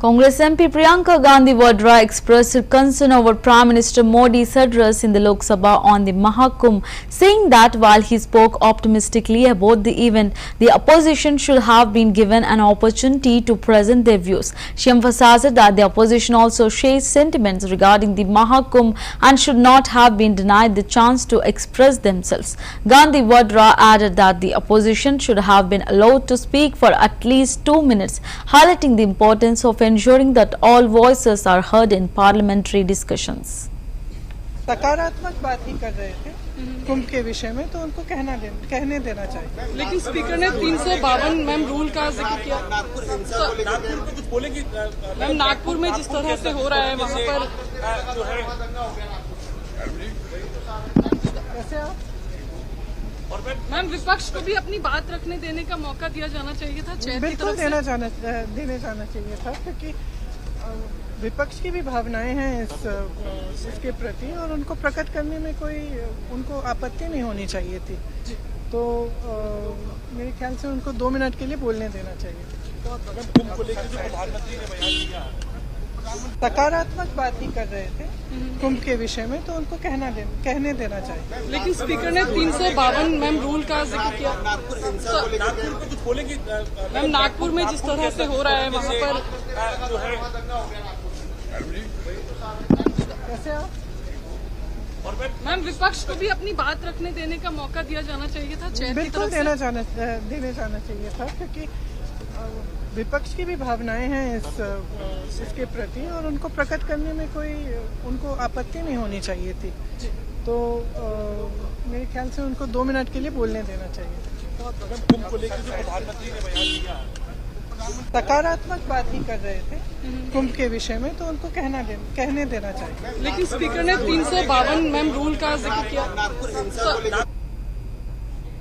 Congress MP Priyanka Gandhi Vadra expressed concern over Prime Minister Modi's address in the Lok Sabha on the Mahakumbh, saying that while he spoke optimistically about the event, the opposition should have been given an opportunity to present their views. She emphasized that the opposition also shares sentiments regarding the Mahakumbh and should not have been denied the chance to express themselves. Gandhi Vadra added that the opposition should have been allowed to speak for at least 2 minutes, highlighting the importance of ensuring that all voices are heard in parliamentary discussions. सकारात्मक बात ही कर रहे थे कुंभ के विषय में, तो उनको कहने देना चाहिए। लेकिन स्पीकर ने 352 मैम रूल का जिक्र किया। नागपुर में कुछ बोलेंगी मैम नागपुर में जिस तरह से हो रहा है वहाँ पर जो है कैसे आप मैम विपक्ष को भी अपनी बात रखने देने का मौका दिया जाना चाहिए था। बिल्कुल देने जाना चाहिए था, क्योंकि विपक्ष की भी भावनाएं हैं इसके प्रति और उनको प्रकट करने में कोई उनको आपत्ति नहीं होनी चाहिए थी। तो मेरे ख्याल से उनको 2 मिनट के लिए बोलने देना चाहिए। कुंभ को लेकर जो प्रधानमंत्री ने बयान दिया, सकारात्मक बात ही कर रहे थे कुंभ के विषय में, तो उनको कहने देना चाहिए। लेकिन स्पीकर ने 352 मैम रूल का जिक्र किया। नागपुर में कुछ बोलेंगी मैम नागपुर में जिस तरह से हो रहा है वहाँ पर जो है कैसे आप मैम विपक्ष को भी अपनी बात रखने देने का मौका दिया जाना चाहिए था। बिल्कुल देने जाना चाहिए था, क्योंकि विपक्ष की भी भावनाएं हैं इसके प्रति और उनको प्रकट करने में कोई उनको आपत्ति नहीं होनी चाहिए थी। तो मेरे ख्याल से उनको 2 मिनट के लिए बोलने देना चाहिए। कुंभ को लेकर जो प्रधानमंत्री ने बयान दिया, सकारात्मक बात ही कर रहे थे कुंभ के विषय में, तो उनको कहने देना चाहिए। लेकिन स्पीकर ने 352 मैम रूल का जिक्र किया। नागपुर